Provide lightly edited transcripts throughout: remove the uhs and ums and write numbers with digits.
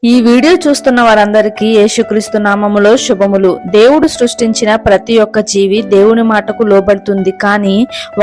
ఈ వీడియో చూస్తున్న వారందరికీ యేసుక్రీస్తు నామములో శుభములు. దేవుడు సృష్టించిన ప్రతి ఒక్క జీవి దేవుని మాటకు లోబడుతుంది, కానీ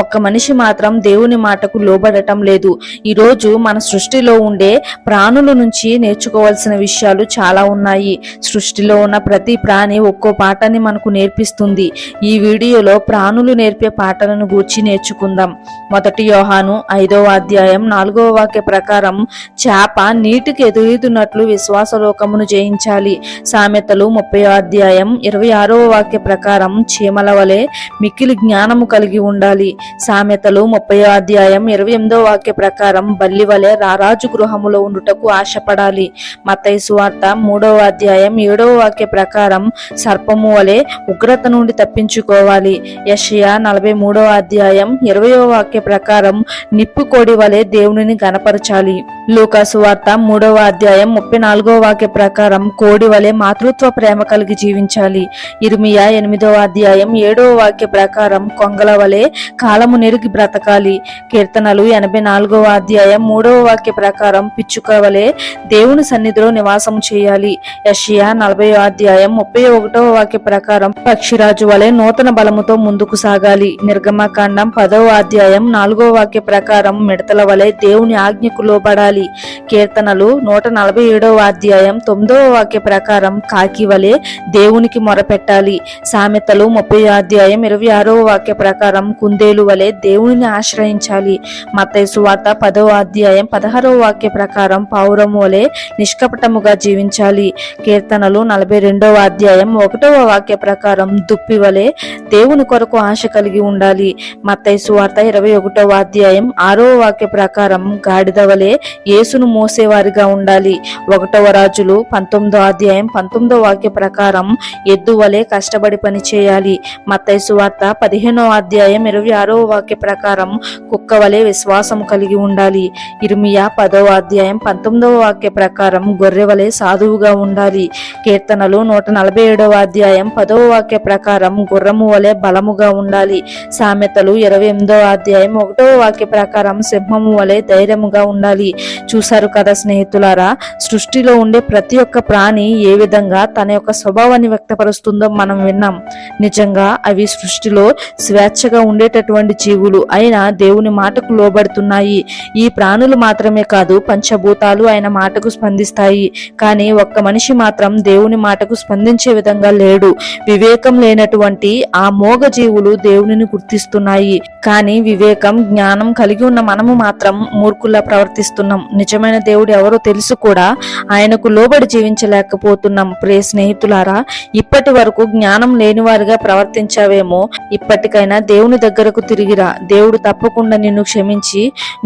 ఒక్క మనిషి మాత్రం దేవుని మాటకు లోబడటం లేదు. ఈరోజు మన సృష్టిలో ఉండే ప్రాణుల నుంచి నేర్చుకోవాల్సిన విషయాలు చాలా ఉన్నాయి. సృష్టిలో ఉన్న ప్రతి ప్రాణి ఒక్కో పాఠాన్ని మనకు నేర్పిస్తుంది. ఈ వీడియోలో ప్రాణులు నేర్పే పాఠాలను గూర్చి నేర్చుకుందాం. 1 యోహాను 5వ అధ్యాయం 4వ వాక్య ప్రకారం చేప నీటికి ఎదుగుతున్నట్లు విశ్వాసలోకమును జయించాలి. సామెతలు 30వ అధ్యాయం 26వ వాక్య ప్రకారం చీమల వలె మిక్కిలి జ్ఞానము కలిగి ఉండాలి. సామెతలు 30వ అధ్యాయం 28వ వాక్య ప్రకారం బల్లి వలె రారాజు గృహములో ఉండుటకు ఆశపడాలి. మత్తయి సువార్త 3వ అధ్యాయం 7వ వాక్య ప్రకారం సర్పము వలె ఉగ్రత నుండి తప్పించుకోవాలి. యెషయా 43వ అధ్యాయం 20వ వాక్య ప్రకారం నిప్పు కోడి వలె దేవునిని గణపరచాలి. లూకా సువార్త 3వ అధ్యాయం 34వ వాక్య ప్రకారం కోడి వలె మాతృత్వ ప్రేమ కలిగి జీవించాలి. ఇర్మియా 8వ అధ్యాయం 7వ వాక్య ప్రకారం కొంగల వలె కాలము నెరిగి బ్రతకాలి. కీర్తనలు 84వ అధ్యాయం 3వ వాక్య ప్రకారం పిచ్చుక వలె దేవుని సన్నిధిలో నివాసం చేయాలి. యెషయా 40వ అధ్యాయం 31వ వాక్య ప్రకారం పక్షిరాజు వలె నూతన బలముతో ముందుకు సాగాలి. నిర్గమకాండం 10వ అధ్యాయం 4వ వాక్య ప్రకారం మిడతల వలె దేవుని ఆజ్ఞకు లోబడాలి. కీర్తనలు 147వ అధ్యాయం 9వ వాక్య ప్రకారం కాకి వలె దేవునికి మొరపెట్టాలి. సామెతలు 30వ అధ్యాయం 26వ వాక్య ప్రకారం కుందేలు వలె దేవునిని ఆశ్రయించాలి. మత్తయి సువార్త 10వ అధ్యాయం 16వ వాక్య ప్రకారం పావురము వలె నిష్కపటముగా జీవించాలి. కీర్తనలు 42వ అధ్యాయం 1వ వాక్య ప్రకారం దుప్పి వలె దేవుని కొరకు ఆశ కలిగి ఉండాలి. మత్తయి సువార్త 21వ అధ్యాయం 6వ వాక్య ప్రకారం గాడిద వలె యేసును మోసేవారిగా ఉండాలి. 1వ రాజులు 19వ అధ్యాయం 19వ వాక్య ప్రకారం ఎద్దు వలె కష్టపడి పని చేయాలి. మత్తయి సువార్త 15వ అధ్యాయం 26వ వాక్య ప్రకారం కుక్క వలె విశ్వాసం కలిగి ఉండాలి. ఇర్మియా 10వ అధ్యాయం 19వ వాక్య ప్రకారం గొర్రె వలె సాధువుగా ఉండాలి. కీర్తనలు 147వ అధ్యాయం 10వ వాక్య ప్రకారం గుర్రము వలె బలముగా ఉండాలి. సామెతలు 28వ అధ్యాయం 1వ వాక్య ప్రకారం సింహము వలె ధైర్యముగా ఉండాలి. చూశారు కదా స్నేహితులారా, సృష్టిలో ఉండే ప్రతి ఒక్క ప్రాణి ఏ విధంగా తన యొక్క స్వభావాన్ని వ్యక్తపరుస్తుందో మనం విన్నాం. నిజంగా అవి సృష్టిలో స్వేచ్ఛగా ఉండేటటువంటి జీవులు అయినా దేవుని మాటకు లోబడుతున్నాయి. ఈ ప్రాణులు మాత్రమే కాదు, పంచభూతాలు ఆయన మాటకు స్పందిస్తాయి. కానీ ఒక్క మనిషి మాత్రం దేవుని మాటకు స్పందించే విధంగా లేడు. వివేకం లేనటువంటి ఆ మోగ జీవులు దేవునిని గుర్తిస్తున్నాయి, కానీ వివేకం జ్ఞానం కలిగి ఉన్న మనము మాత్రం మూర్ఖుల్లా ప్రవర్తిస్తున్నాం. నిజమైన దేవుడు ఎవరో తెలుసు కూడా ఆయనకు లోబడి జీవించలేకపోతున్నాం. ప్రియ స్నేహితులారా, ఇప్పటి వరకు జ్ఞానం లేని వారిగా ప్రవర్తించావేమో, ఇప్పటికైనా దేవుని దగ్గరకు తిరిగిరా. దేవుడు తప్పకుండా నిన్ను క్షమించి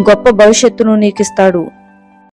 గొప్ప భవిష్యత్తును నీకిస్తాడు.